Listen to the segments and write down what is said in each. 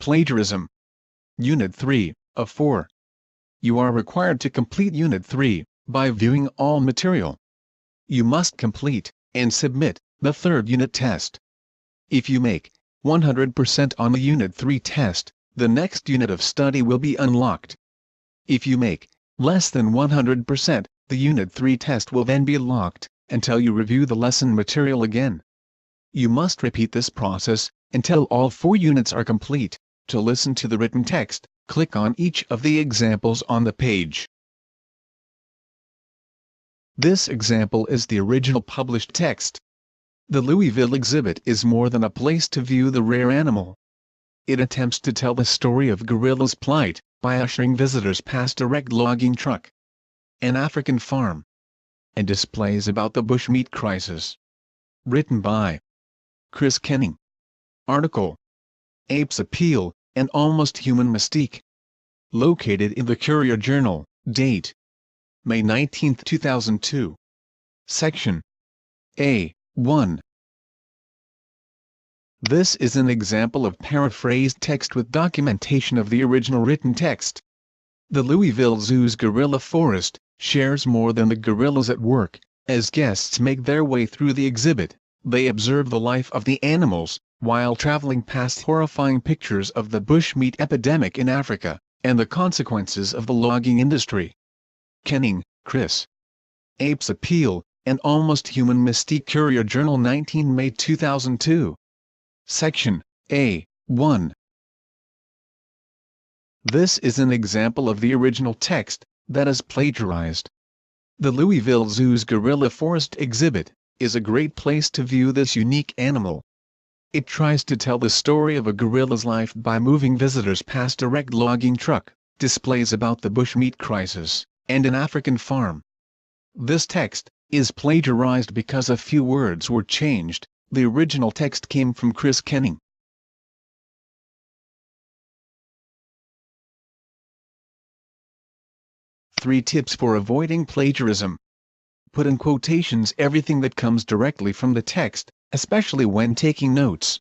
Plagiarism. Unit 3, of 4. You are required to complete Unit 3, by viewing all material. You must complete, and submit, the third unit test. If you make 100% on the Unit 3 test, the next unit of study will be unlocked. If you make less than 100%, the Unit 3 test will then be locked, until you review the lesson material again. You must repeat this process, until all 4 units are complete. To listen to the written text, click on each of the examples on the page. This example is the original published text. The Louisville exhibit is more than a place to view the rare animal. It attempts to tell the story of gorillas' plight, by ushering visitors past a wrecked logging truck, an African farm, and displays about the bushmeat crisis. Written by Chris Kenning. Article: Apes Appeal, an Almost Human Mystique. Located in the Courier Journal, date May 19, 2002. Section A.1. This is an example of paraphrased text with documentation of the original written text. The Louisville Zoo's gorilla forest shares more than the gorillas at work. As guests make their way through the exhibit, they observe the life of the animals, while traveling past horrifying pictures of the bushmeat epidemic in Africa, and the consequences of the logging industry. Kenning, Chris. Apes Appeal, an Almost Human Mystique. Courier Journal, 19 May 2002. Section A.1. This is an example of the original text that is plagiarized. The Louisville Zoo's Gorilla Forest exhibit is a great place to view this unique animal. It tries to tell the story of a gorilla's life by moving visitors past a wrecked logging truck, displays about the bushmeat crisis, and an African farm. This text is plagiarized because a few words were changed. The original text came from Chris Kenning. Three tips for avoiding plagiarism. Put in quotations everything that comes directly from the text, especially when taking notes.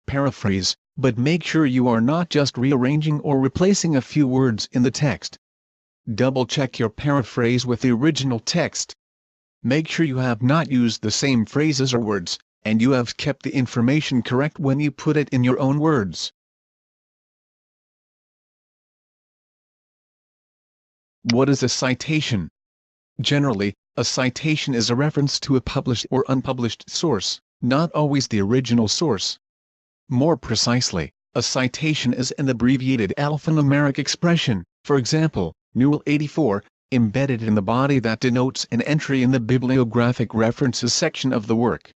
Paraphrase, but make sure you are not just rearranging or replacing a few words in the text. Double-check your paraphrase with the original text. Make sure you have not used the same phrases or words, and you have kept the information correct when you put it in your own words. What is a citation? Generally, a citation is a reference to a published or unpublished source, not always the original source. More precisely, a citation is an abbreviated alphanumeric expression, for example, null 84, embedded in the body that denotes an entry in the bibliographic references section of the work.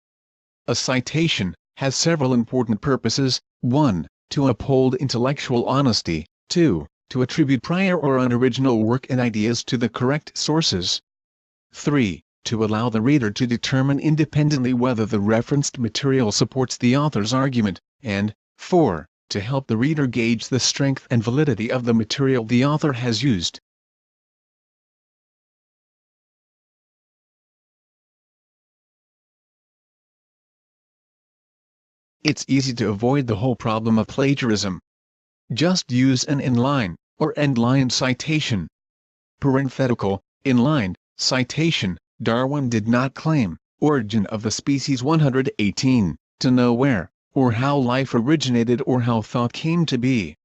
A citation has several important purposes: 1. To uphold intellectual honesty, 2. To attribute prior or unoriginal work and ideas to the correct sources, 3. To allow the reader to determine independently whether the referenced material supports the author's argument, and 4. To help the reader gauge the strength and validity of the material the author has used. It's easy to avoid the whole problem of plagiarism. Just use an inline, or endline citation. Parenthetical, inline, citation: Darwin did not claim, origin of the species 118, to know where, or how life originated or how thought came to be.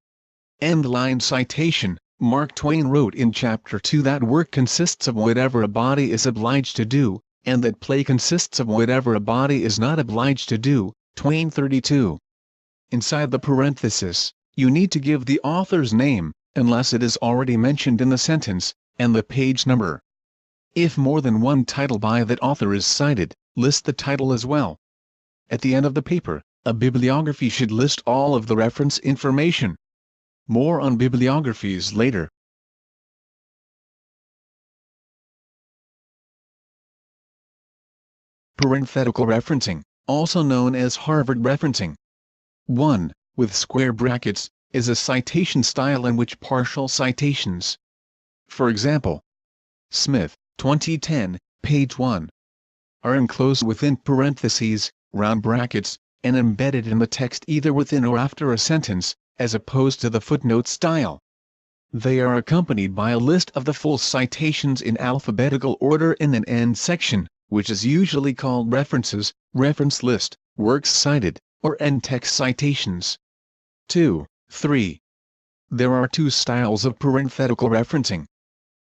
Endline citation: Mark Twain wrote in Chapter 2 that work consists of whatever a body is obliged to do, and that play consists of whatever a body is not obliged to do. Twain 32. Inside the parenthesis, you need to give the author's name, unless it is already mentioned in the sentence, and the page number. If more than one title by that author is cited, list the title as well. At the end of the paper, a bibliography should list all of the reference information. More on bibliographies later. Parenthetical referencing, also known as Harvard referencing. 1. With square brackets, is a citation style in which partial citations, for example, Smith, 2010, page 1, are enclosed within parentheses, round brackets, and embedded in the text either within or after a sentence, as opposed to the footnote style. They are accompanied by a list of the full citations in alphabetical order in an end section, which is usually called references, reference list, works cited, or end text citations. 2. 3. There are two styles of parenthetical referencing.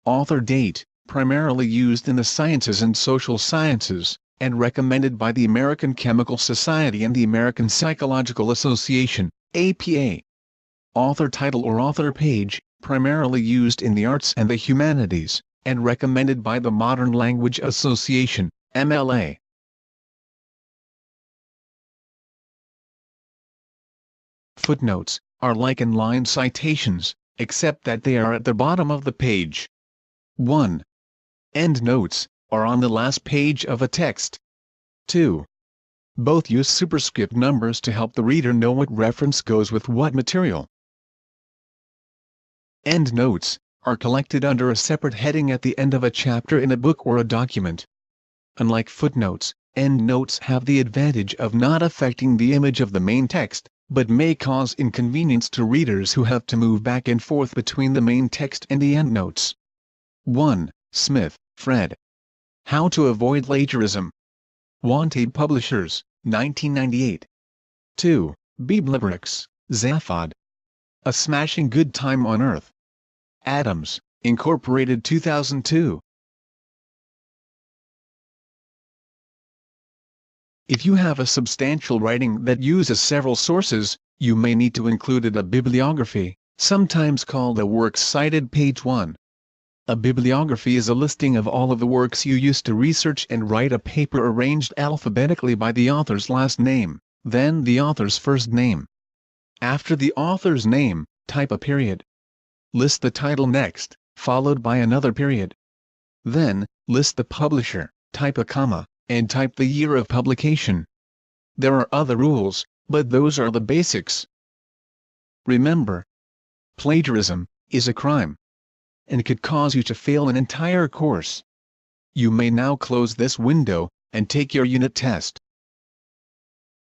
Author date, primarily used in the sciences and social sciences, and recommended by the American Chemical Society and the American Psychological Association, APA. Author title or author page, primarily used in the arts and the humanities, and recommended by the Modern Language Association, MLA. Footnotes are like inline citations, except that they are at the bottom of the page. 1. Endnotes are on the last page of a text. 2. Both use superscript numbers to help the reader know what reference goes with what material. Endnotes are collected under a separate heading at the end of a chapter in a book or a document. Unlike footnotes, endnotes have the advantage of not affecting the image of the main text, but may cause inconvenience to readers who have to move back and forth between the main text and the endnotes. 1. Smith, Fred. How to Avoid Plagiarism. Wanted Publishers, 1998. 2. Biblibricks, Zaphod. A Smashing Good Time on Earth. Adams, Incorporated 2002. If you have a substantial writing that uses several sources, you may need to include a bibliography, sometimes called a works cited page 1. A bibliography is a listing of all of the works you used to research and write a paper arranged alphabetically by the author's last name, then the author's first name. After the author's name, type a period. List the title next, followed by another period. Then, list the publisher, type a comma, and type the year of publication. There are other rules, but those are the basics. Remember, plagiarism is a crime and could cause you to fail an entire course. You may now close this window and take your unit test.